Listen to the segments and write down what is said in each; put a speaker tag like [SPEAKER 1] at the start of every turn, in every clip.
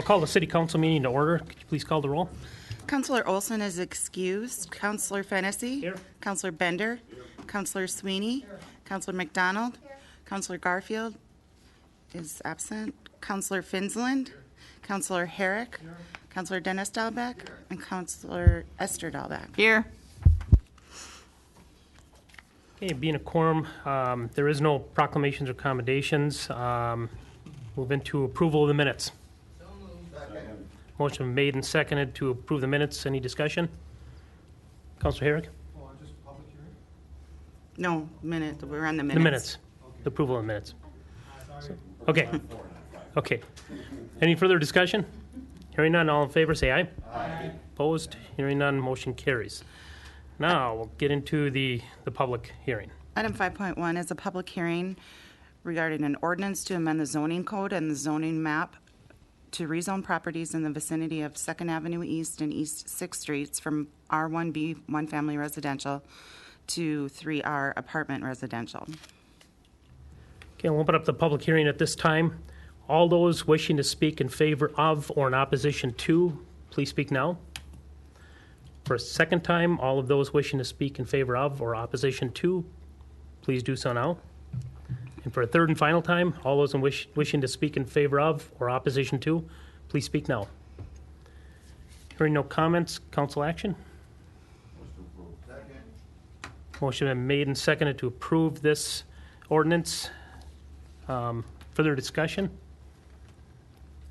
[SPEAKER 1] I'll call the City Council meeting to order. Could you please call the roll?
[SPEAKER 2] Councillor Olson is excused. Councillor Fennessy.
[SPEAKER 1] Here.
[SPEAKER 2] Councillor Bender. Here. Councillor Sweeney. Here. Councillor McDonald. Here. Councillor Garfield is absent. Councillor Finsland. Here. Councillor Herrick. Here. Councillor Dennis Dahlbeck. Here. And Councillor Esther Dahlbeck.
[SPEAKER 3] Here.
[SPEAKER 1] Okay, being a quorum, there is no proclamations or commendations. Move into approval of the minutes. Motion made and seconded to approve the minutes. Any discussion? Councillor Herrick?
[SPEAKER 4] Just public hearing?
[SPEAKER 2] No, minute. We're on the minutes.
[SPEAKER 1] The minutes.
[SPEAKER 4] Okay.
[SPEAKER 1] The approval of the minutes.
[SPEAKER 4] Sorry.
[SPEAKER 1] Okay. Okay. Any further discussion? Hearing none, all in favor say aye.
[SPEAKER 4] Aye.
[SPEAKER 1] Opposed? Hearing none, motion carries. Now we'll get into the public hearing.
[SPEAKER 2] Item 5.1 is a public hearing regarding an ordinance to amend the zoning code and the zoning map to rezone properties in the vicinity of 2nd Avenue East and East 6th Streets from R1B, one family residential, to 3R apartment residential.
[SPEAKER 1] Okay, I'll open up the public hearing at this time. All those wishing to speak in favor of or in opposition to, please speak now. For a second time, all of those wishing to speak in favor of or opposition to, please do so now. And for a third and final time, all those wishing to speak in favor of or opposition to, please speak now. Hearing no comments, council action. Motion been made and seconded to approve this ordinance. Further discussion?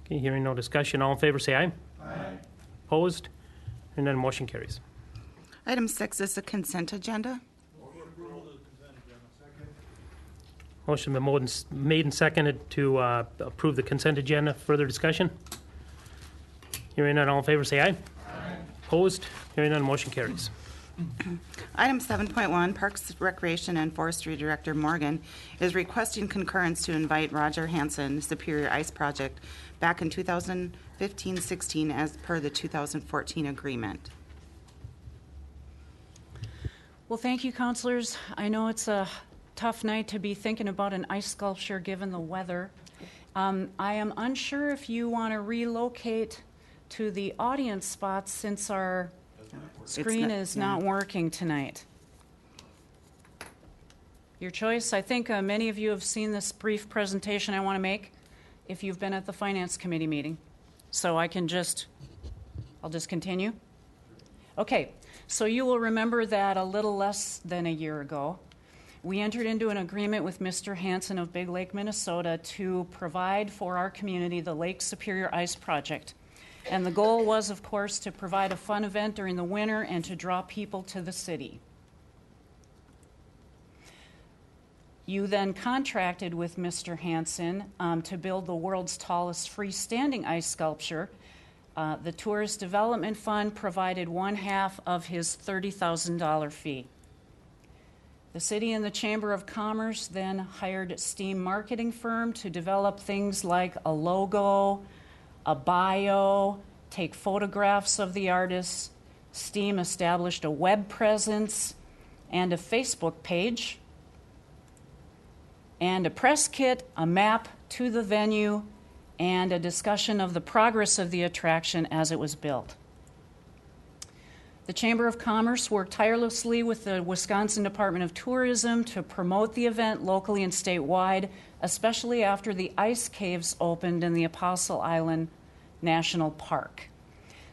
[SPEAKER 1] Okay, hearing no discussion, all in favor say aye.
[SPEAKER 4] Aye.
[SPEAKER 1] Opposed? And then motion carries.
[SPEAKER 2] Item 6 is the consent agenda.
[SPEAKER 1] Motion been made and seconded to approve the consent agenda. Further discussion? Hearing none, all in favor say aye. Aye. Opposed? Hearing none, motion carries.
[SPEAKER 2] Item 7.1, Parks, Recreation, and Forestry Director Morgan is requesting concurrence to invite Roger Hansen, Superior Ice Project, back in 2015-16 as per the 2014 agreement.
[SPEAKER 3] Well, thank you, councilors. I know it's a tough night to be thinking about an ice sculpture given the weather. I am unsure if you want to relocate to the audience spots since our screen is not working tonight. Your choice. I think many of you have seen this brief presentation I want to make if you've been at the Finance Committee meeting. So I'll just continue. Okay, so you will remember that a little less than a year ago, we entered into an agreement with Mr. Hansen of Big Lake, Minnesota to provide for our community the Lake Superior Ice Project. And the goal was, of course, to provide a fun event during the winter and to draw people to the city. You then contracted with Mr. Hansen to build the world's tallest freestanding ice sculpture. The Tourist Development Fund provided one half of his $30,000 fee. The city and the Chamber of Commerce then hired a STEAM marketing firm to develop things like a logo, a bio, take photographs of the artists. STEAM established a web presence and a Facebook page, and a press kit, a map to the venue, and a discussion of the progress of the attraction as it was built. The Chamber of Commerce worked tirelessly with the Wisconsin Department of Tourism to promote the event locally and statewide, especially after the ice caves opened in the Apostle Island National Park.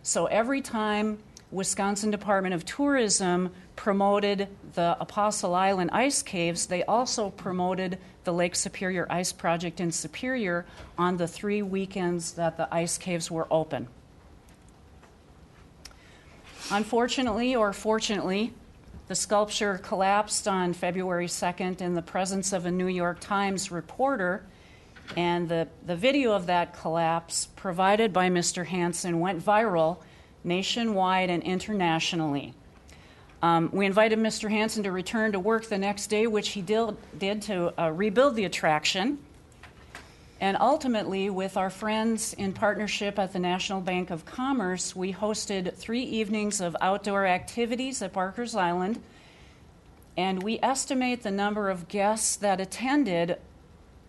[SPEAKER 3] So every time Wisconsin Department of Tourism promoted the Apostle Island ice caves, they also promoted the Lake Superior Ice Project in Superior on the 3 weekends that the ice caves were open. Unfortunately, or fortunately, the sculpture collapsed on February 2nd in the presence of a New York Times reporter, and the video of that collapse provided by Mr. Hansen went viral nationwide and internationally. We invited Mr. Hansen to return to work the next day, which he did to rebuild the attraction. And ultimately, with our friends in partnership at the National Bank of Commerce, we hosted 3 evenings of outdoor activities at Barker's Island, and we estimate the number of guests that attended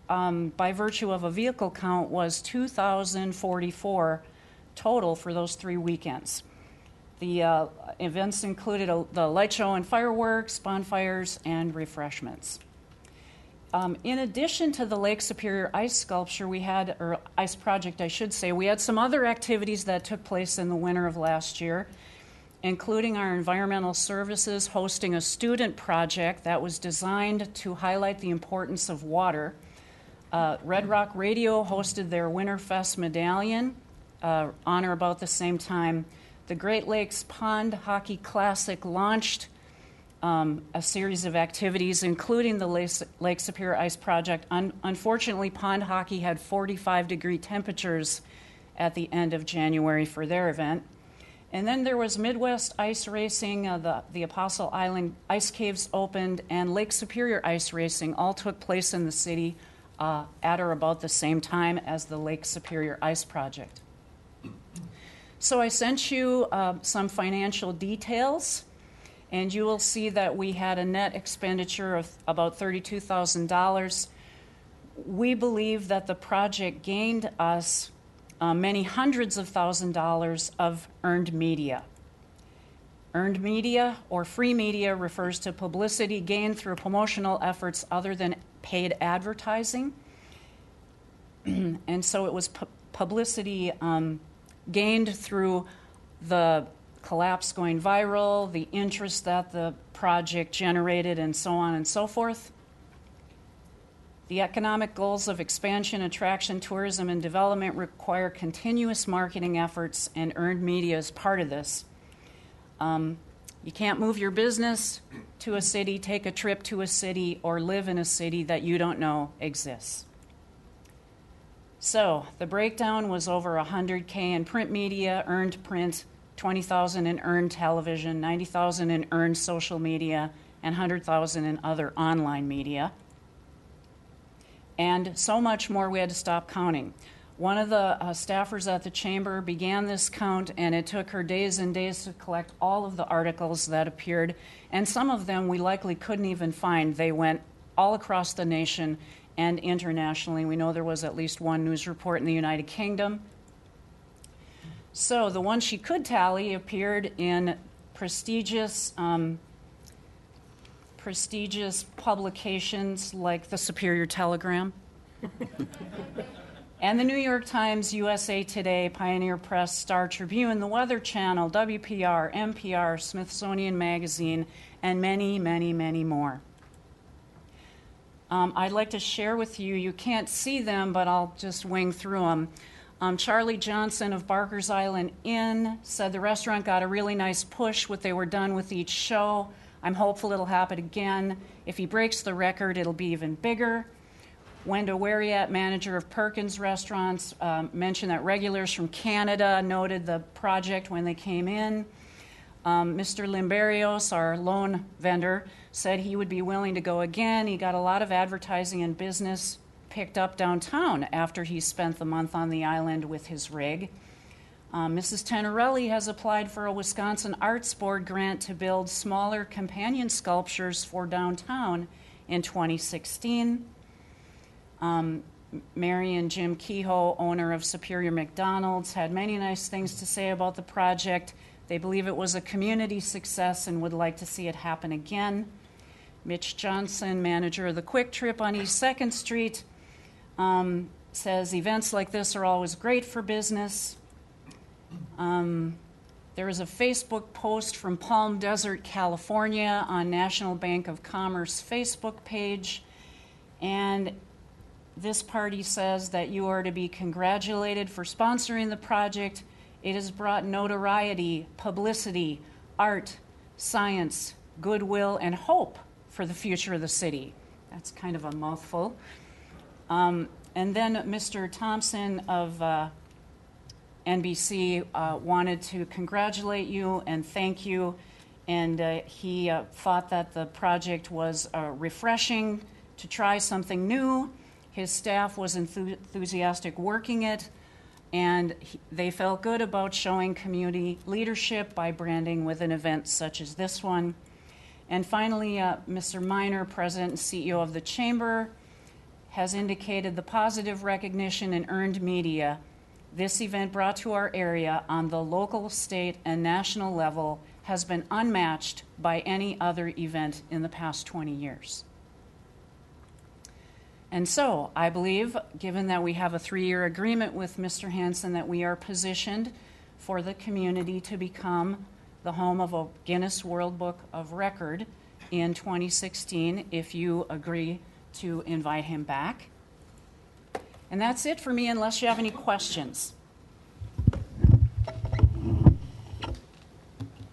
[SPEAKER 3] by virtue of a vehicle count, was 2,044 total for those 3 weekends. The events included the light show and fireworks, bonfires, and refreshments. In addition to the Lake Superior ice sculpture, or ice project, I should say, we had some other activities that took place in the winter of last year, including our environmental services hosting a student project that was designed to highlight the importance of water. Red Rock Radio hosted their Winterfest medallion on or about the same time. The Great Lakes Pond Hockey Classic launched a series of activities, including the Lake Superior Ice Project. Unfortunately, pond hockey had 45-degree temperatures at the end of January for their event. And then there was Midwest Ice Racing, the Apostle Island Ice Caves opened, and Lake Superior Ice Racing all took place in the city at or about the same time as the Lake Superior Ice Project. So I sent you some financial details, and you will see that we had a net expenditure of about $32,000. We believe that the project gained us many hundreds of $thousands of earned media. Earned media or free media refers to publicity gained through promotional efforts other than paid advertising. And so it was publicity gained through the collapse going viral, the interest that the project generated, and so on and so forth. The economic goals of expansion, attraction, tourism, and development require continuous marketing efforts, and earned media is part of this. You can't move your business to a city, take a trip to a city, or live in a city that you don't know exists. So the breakdown was over $100K in print media, earned print, $20,000 in earned television, $90,000 in earned social media, and $100,000 in other online media. And so much more we had to stop counting. One of the staffers at the chamber began this count, and it took her days and days to collect all of the articles that appeared, and some of them we likely couldn't even find. They went all across the nation and internationally. We know there was at least one news report in the United Kingdom. So the one she could tally appeared in prestigious publications like the Superior Telegram and the New York Times, USA Today, Pioneer Press, Star Tribune, the Weather Channel, WPR, NPR, Smithsonian Magazine, and many, many, many more. I'd like to share with you, you can't see them, but I'll just wing through them. Charlie Johnson of Barker's Island Inn said the restaurant got a really nice push when they were done with each show. I'm hopeful it'll happen again. If he breaks the record, it'll be even bigger. Wenda Wariat, manager of Perkins Restaurants, mentioned that regulars from Canada noted the project when they came in. Mr. Limberios, our loan vendor, said he would be willing to go again. He got a lot of advertising and business picked up downtown after he spent the month on the island with his rig. Mrs. Tenorelli has applied for a Wisconsin Arts Board grant to build smaller companion sculptures for downtown in 2016. Mary and Jim Kehoe, owner of Superior McDonald's, had many nice things to say about the project. They believe it was a community success and would like to see it happen again. Mitch Johnson, manager of the Quick Trip on East 2nd Street, says events like this are always great for business. There is a Facebook post from Palm Desert, California on National Bank of Commerce Facebook page, and this party says that you are to be congratulated for sponsoring the project. It has brought notoriety, publicity, art, science, goodwill, and hope for the future of the city. That's kind of a mouthful. And then Mr. Thompson of NBC wanted to congratulate you and thank you, and he thought that the project was refreshing to try something new. His staff was enthusiastic working it, and they felt good about showing community leadership by branding with an event such as this one. And finally, Mr. Miner, President and CEO of the Chamber, has indicated the positive recognition and earned media this event brought to our area on the local, state, and national level has been unmatched by any other event in the past 20 years. And so, I believe, given that we have a 3-year agreement with Mr. Hansen, that we are positioned for the community to become the home of a Guinness World Book of Record in 2016, if you agree to invite him back. And that's it for me, unless you have any questions.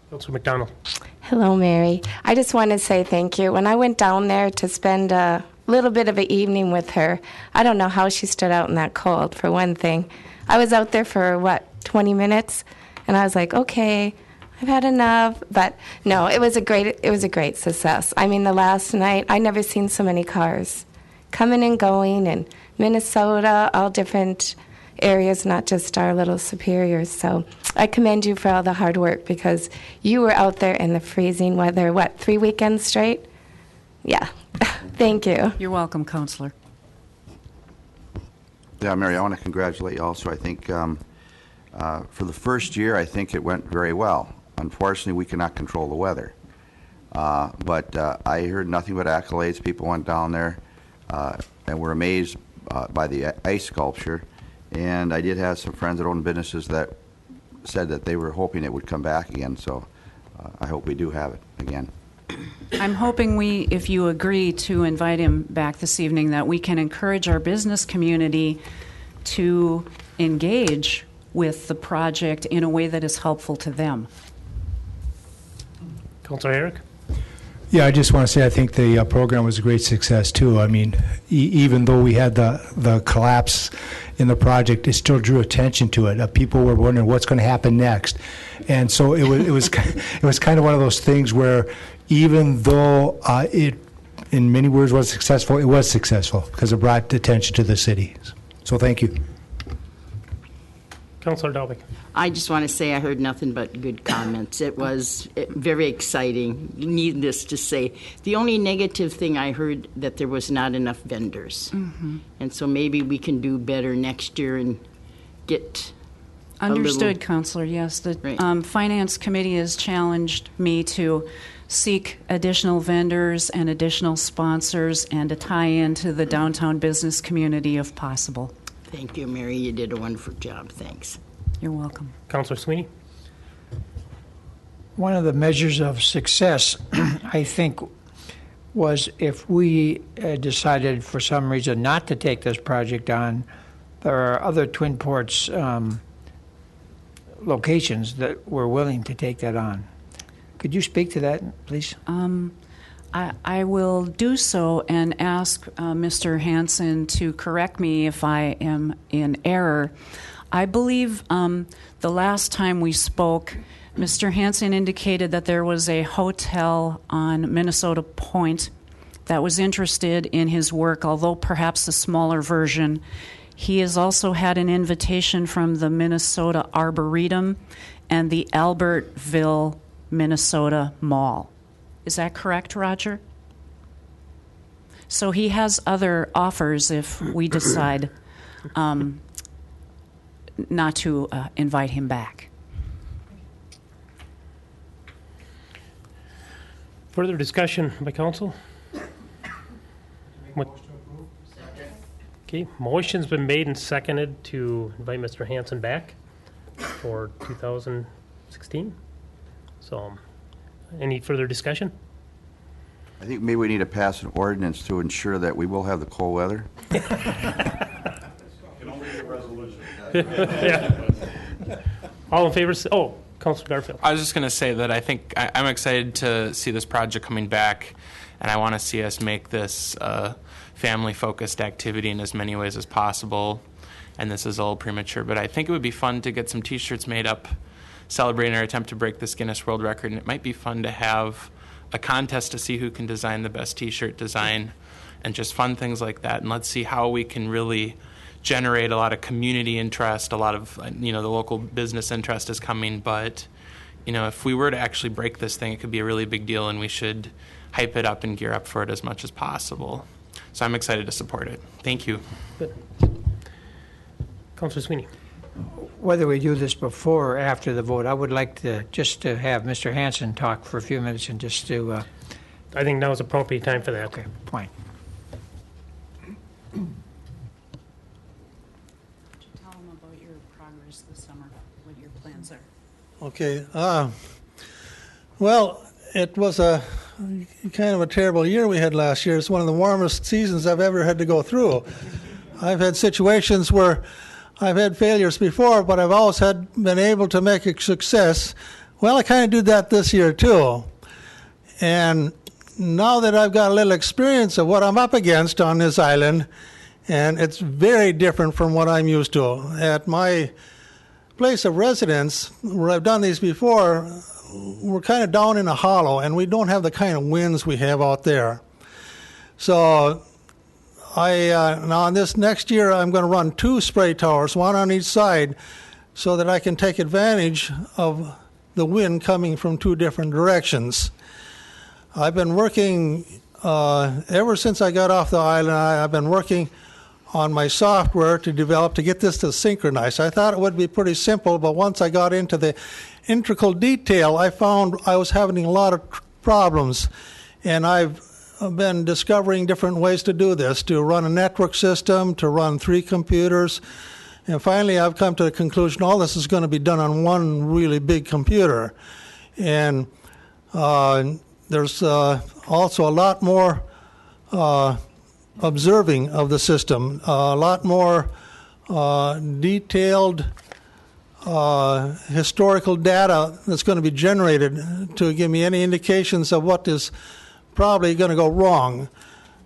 [SPEAKER 1] Councilor McDonald.
[SPEAKER 5] Hello, Mary. I just want to say thank you. When I went down there to spend a little bit of an evening with her, I don't know how she stood out in that cold, for one thing. I was out there for, 20 minutes? And I was like, okay, I've had enough. But no, it was a great success. I mean, the last night, I never seen so many cars coming and going, and Minnesota, all different areas, not just our little Superiors. So I commend you for all the hard work, because you were out there in the freezing weather, 3 weekends straight? Yeah. Thank you.
[SPEAKER 3] You're welcome, Counselor.
[SPEAKER 6] Yeah, Mary, I want to congratulate you also. I think for the first year, I think it went very well. Unfortunately, we cannot control the weather. But I heard nothing but accolades. People went down there and were amazed by the ice sculpture. And I did have some friends that own businesses that said that they were hoping it would come back again. So I hope we do have it again.
[SPEAKER 3] I'm hoping if you agree to invite him back this evening, that we can encourage our business community to engage with the project in a way that is helpful to them.
[SPEAKER 1] Councilor Herrick.
[SPEAKER 7] Yeah, I just want to say I think the program was a great success too. I mean, even though we had the collapse in the project, it still drew attention to it. People were wondering what's going to happen next, and so it was kind of one of those things where even though it in many words was successful, it was successful because it brought attention to the city. So thank you.
[SPEAKER 1] Councilor Dalbeck.
[SPEAKER 8] I just want to say I heard nothing but good comments. It was very exciting, needless to say. The only negative thing I heard that there was not enough vendors. Mm-hmm. And so maybe we can do better next year and get
[SPEAKER 3] Understood, Counselor. Yes, the
[SPEAKER 8] Right.
[SPEAKER 3] Finance Committee has challenged me to seek additional vendors and additional sponsors and to tie into the downtown business community if possible.
[SPEAKER 8] Thank you, Mary. You did a wonderful job. Thanks.
[SPEAKER 3] You're welcome.
[SPEAKER 1] Councilor Sweeney.
[SPEAKER 4] One of the measures of success, I think, was if we decided for some reason not to take this project on, there are other Twin Ports locations that were willing to take that on. Could you speak to that, please?
[SPEAKER 3] I will do so and ask Mr. Hansen to correct me if I am in error. I believe the last time we spoke, Mr. Hansen indicated that there was a hotel on Minnesota Point that was interested in his work, although perhaps a smaller version. He has also had an invitation from the Minnesota Arboretum and the Albertville, Minnesota Mall. Is that correct, Roger? So he has other offers if we decide not to invite him back.
[SPEAKER 1] Further discussion by council? Okay, motion's been made and seconded to invite Mr. Hansen back for 2016. So, any further discussion?
[SPEAKER 6] I think maybe we need to pass an ordinance to ensure that we will have the cold weather.
[SPEAKER 1] Yeah. All in favor? Oh, Councilor Garfield.
[SPEAKER 9] I was just going to say that I think I'm excited to see this project coming back, and I want to see us make this a family-focused activity in as many ways as possible. And this is a little premature, but I think it would be fun to get some T-shirts made up celebrating our attempt to break this Guinness World Record. And it might be fun to have a contest to see who can design the best T-shirt design, and just fun things like that. And let's see how we can really generate a lot of community interest. A lot of, the local business interest is coming, but if we were to actually break this thing, it could be a really big deal, and we should hype it up and gear up for it as much as possible. So I'm excited to support it. Thank you.
[SPEAKER 1] Good. Councilor Sweeney.
[SPEAKER 4] Whether we do this before or after the vote, I would like to just to have Mr. Hanson talk for a few minutes and just to,
[SPEAKER 1] I think now is appropriate time for that.
[SPEAKER 4] okay, point.
[SPEAKER 3] Tell them about your progress this summer, what your plans are.
[SPEAKER 10] Okay. Well, it was a kind of a terrible year we had last year. It's one of the warmest seasons I've ever had to go through. I've had situations where I've had failures before, but I've always been able to make a success. Well, I kind of did that this year too. And now that I've got a little experience of what I'm up against on this island, and it's very different from what I'm used to. At my place of residence, where I've done these before, we're kind of down in a hollow, and we don't have the kind of winds we have out there. So now on this next year, I'm going to run 2 spray towers, one on each side, so that I can take advantage of the wind coming from 2 different directions. I've been working, ever since I got off the island, I've been working on my software to get this to synchronize. I thought it would be pretty simple, but once I got into the integral detail, I found I was having a lot of problems. And I've been discovering different ways to do this, to run a network system, to run 3 computers. And finally, I've come to the conclusion all this is going to be done on one really big computer. And there's also a lot more observing of the system, a lot more detailed historical data that's going to be generated to give me any indications of what is probably going to go wrong.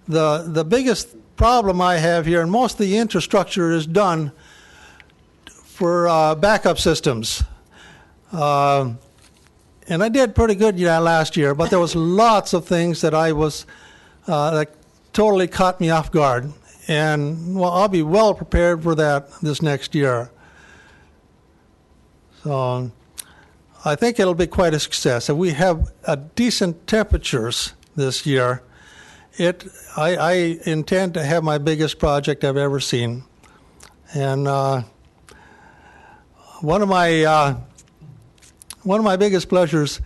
[SPEAKER 10] The biggest problem I have here, and most of the infrastructure is done for backup systems. And I did pretty good last year, but there was lots of things that that totally caught me off guard. And well, I'll be well prepared for that this next year. So I think it'll be quite a success. If we have decent temperatures this year, I intend to have my biggest project I've ever seen. And one of my biggest pleasures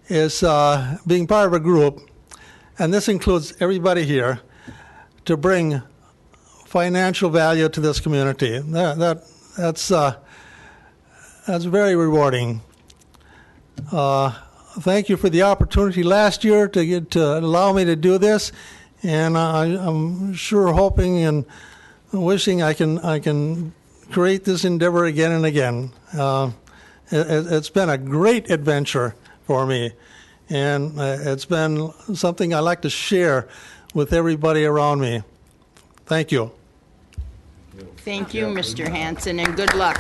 [SPEAKER 10] is being part of a group, and this includes everybody here, to bring financial value to this community. That's very rewarding. Thank you for the opportunity last year to allow me to do this, and I'm sure hoping and wishing I can create this endeavor again and again. It's been a great adventure for me, and it's been something I like to share with everybody around me. Thank you.
[SPEAKER 8] Thank you, Mr. Hanson, and good luck.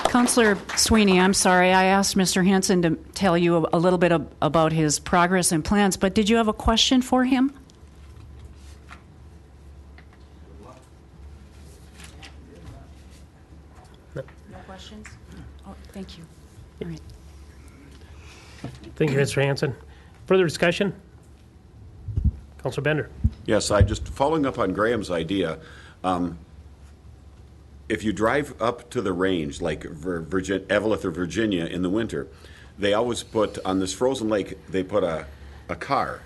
[SPEAKER 3] Councillor Sweeney, I'm sorry, I asked Mr. Hanson to tell you a little bit about his progress and plans, but did you have a question for him? No questions? Oh, thank you. All right.
[SPEAKER 1] Thank you, Mr. Hanson. Further discussion? Councilor Bender.
[SPEAKER 11] Yes, I just following up on Graham's idea. If you drive up to the range, like Eveleth or Virginia in the winter, they always put on this frozen lake. They put a car,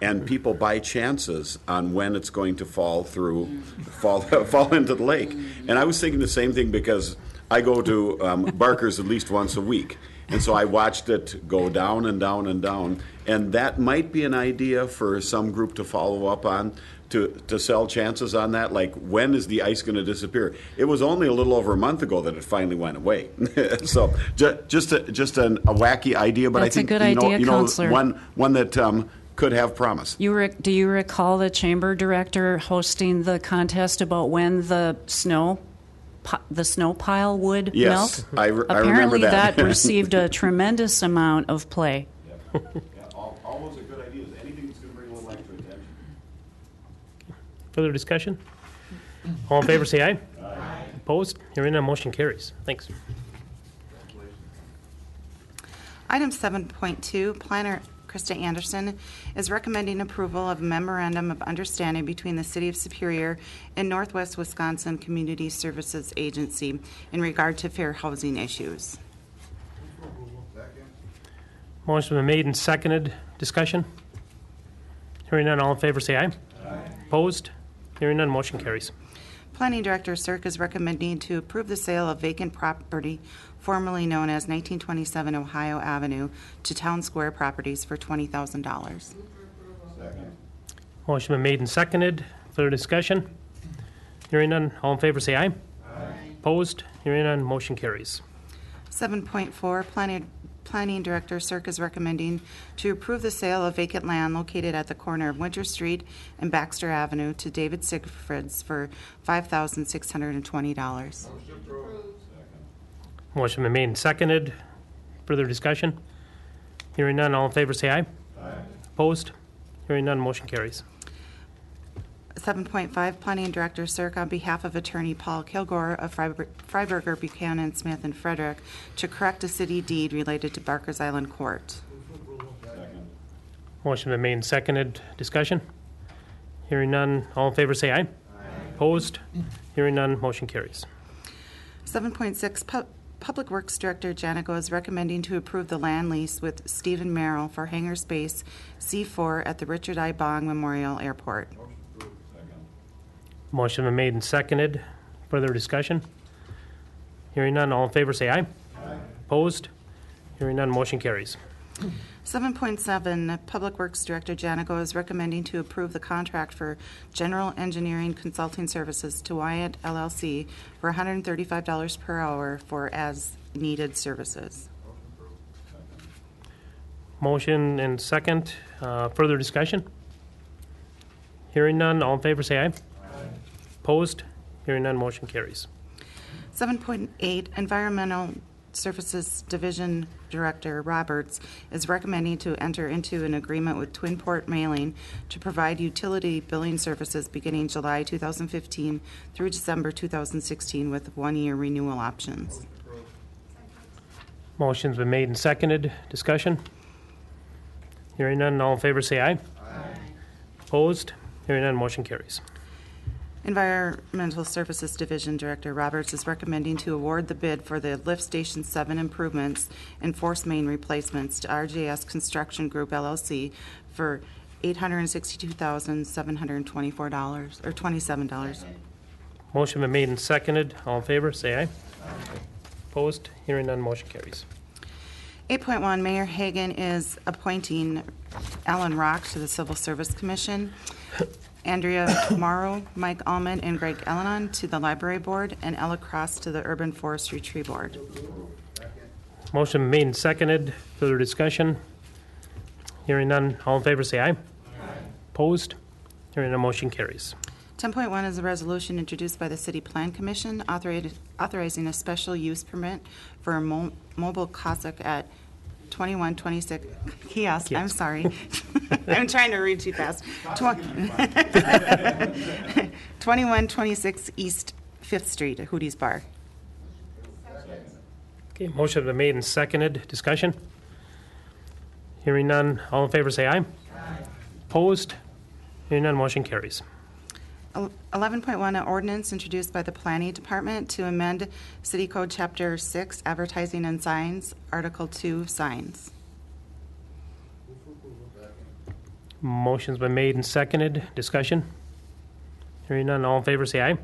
[SPEAKER 11] and people buy chances on when it's going to fall into the lake. And I was thinking the same thing because I go to Barker's at least once a week. And so I watched it go down and down and down. And that might be an idea for some group to follow up on, to sell chances on that. Like, when is the ice going to disappear? It was only a little over a month ago that it finally went away. So just a wacky idea, but
[SPEAKER 3] That's
[SPEAKER 11] I think
[SPEAKER 3] a good idea, Counselor.
[SPEAKER 11] one that could have promise.
[SPEAKER 3] Do you recall the chamber director hosting the contest about when the snow pile would
[SPEAKER 11] Yes,
[SPEAKER 3] melt?
[SPEAKER 11] I remember
[SPEAKER 3] Apparently
[SPEAKER 11] that.
[SPEAKER 3] that received a tremendous amount of play.
[SPEAKER 11] All those are good ideas. Anything that's going to bring a little extra attention.
[SPEAKER 1] Further discussion? All in favor, say aye. Aye. Opposed? Hearing none, motion carries. Thanks.
[SPEAKER 2] Item 7.2, planner Krista Anderson, is recommending approval of memorandum of understanding between the City of Superior and Northwest Wisconsin Community Services Agency in regard to fair housing issues.
[SPEAKER 1] Motion been made and seconded. Discussion? Hearing none, all in favor say aye. Aye. Opposed? Hearing none, motion carries.
[SPEAKER 2] Planning Director Cirque is recommending to approve the sale of vacant property formerly known as 1927 Ohio Avenue to Town Square Properties for $20,000.
[SPEAKER 1] Motion been made and seconded. Further discussion? Hearing none, all in favor say aye. Aye. Opposed? Hearing none, motion carries.
[SPEAKER 2] 7.4, Planning Director Cirque is recommending to approve the sale of vacant land located at the corner of Winter Street and Baxter Avenue to David Sigfrids for $5,620.
[SPEAKER 1] Motion been made and seconded. Further discussion? Hearing none, all in favor say aye. Aye. Opposed? Hearing none, motion carries.
[SPEAKER 2] 7.5, Planning Director Cirque, on behalf of Attorney Paul Kilgore of Freiberger, Buchanan, Smith, and Frederick, to correct a city deed related to Barker's Island Court.
[SPEAKER 1] Motion been made and seconded. Discussion? Hearing none, all in favor say aye. Aye. Opposed? Hearing none, motion carries.
[SPEAKER 2] 7.6, Public Works Director Janico is recommending to approve the land lease with Stephen Merrill for hangar space C4 at the Richard I. Bong Memorial Airport.
[SPEAKER 1] Motion been made and seconded. Further discussion? Hearing none, all in favor say aye. Aye. Opposed? Hearing none, motion carries.
[SPEAKER 2] 7.7, Public Works Director Janico is recommending to approve the contract for general engineering consulting services to Wyatt LLC for $135 per hour for as-needed services.
[SPEAKER 1] Motion and second. Further discussion? Hearing none, all in favor say aye. Opposed? Hearing none, motion carries.
[SPEAKER 2] 7.8, Environmental Services Division Director Roberts is recommending to enter into an agreement with Twinport Mailing to provide utility billing services beginning July 2015 through December 2016 with one-year renewal options.
[SPEAKER 1] Motion's been made and seconded. Discussion? Hearing none, all in favor say aye. Aye. Opposed? Hearing none, motion carries.
[SPEAKER 2] Environmental Services Division Director Roberts is recommending to award the bid for the Lift Station 7 improvements and force main replacements to RJS Construction Group LLC for $862,724 or $27.
[SPEAKER 1] Motion been made and seconded. All in favor, say aye. Aye. Opposed? Hearing none, motion carries.
[SPEAKER 2] 8.1, Mayor Hagan is appointing Alan Rock to the Civil Service Commission, Andrea Morrow, Mike Allman, and Greg Ellenon to the Library Board, and Ella Cross to the Urban Forestry Tree Board.
[SPEAKER 1] Motion made and seconded. Further discussion? Hearing none, all in favor say aye. Aye. Opposed? Hearing none, motion carries.
[SPEAKER 2] 10.1 is a resolution introduced by the City Plan Commission authorizing a special use permit for a mobile Cossack at 2126 kiosk. I'm sorry. I'm trying to read too fast. 2126 East 5th Street at Hootie's Bar.
[SPEAKER 1] Okay, motion been made and seconded. Discussion? Hearing none, all in favor say aye. Aye. Opposed? Hearing none, motion carries.
[SPEAKER 2] 11.1, an ordinance introduced by the Planning Department to amend City Code Chapter 6, Advertising and Signs, Article 2, Signs.
[SPEAKER 1] Motion's been made and seconded. Discussion? Hearing none, all in favor say aye. Aye.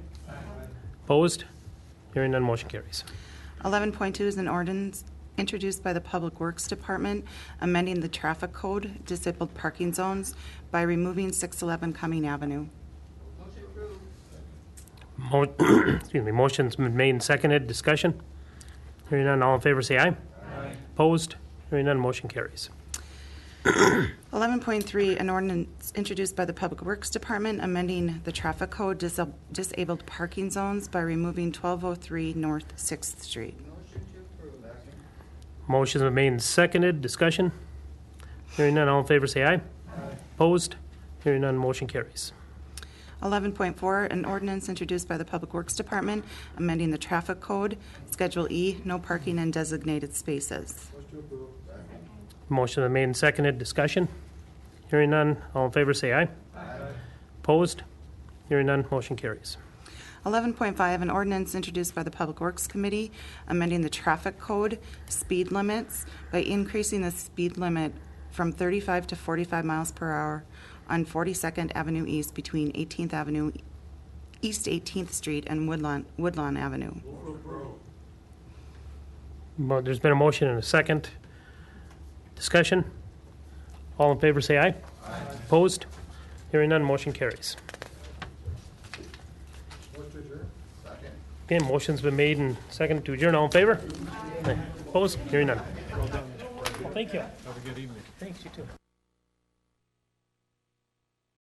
[SPEAKER 1] Opposed? Hearing none, motion carries.
[SPEAKER 2] 11.2 is an ordinance introduced by the Public Works Department amending the traffic code, disabled parking zones, by removing 611 Cumming Avenue.
[SPEAKER 1] Excuse me. Motion's been made and seconded. Discussion? Hearing none, all in favor say aye. Aye. Opposed? Hearing none, motion carries.
[SPEAKER 2] 11.3, an ordinance introduced by the Public Works Department amending the traffic code, disabled parking zones, by removing 1203 North 6th Street.
[SPEAKER 1] Motion's been made and seconded. Discussion? Hearing none, all in favor say aye. Aye. Opposed? Hearing none, motion carries.
[SPEAKER 2] 11.4, an ordinance introduced by the Public Works Department amending the traffic code, Schedule E, no parking in designated spaces.
[SPEAKER 1] Motion been made and seconded. Discussion? Hearing none. All in favor say aye. Aye. Opposed? Hearing none. Motion carries.
[SPEAKER 2] 11.5, an ordinance introduced by the Public Works Committee amending the traffic code speed limits by increasing the speed limit from 35 to 45 miles per hour on 42nd Avenue East between 18th Avenue East 18th Street and Woodlawn Avenue.
[SPEAKER 1] Well, there's been a motion and a second. Discussion? All in favor say aye. Aye. Opposed? Hearing none, motion carries. Okay, motion's been made and seconded to adjourn. All in favor? Aye. Opposed? Hearing none. Thank you. Have a good evening. Thanks, you too.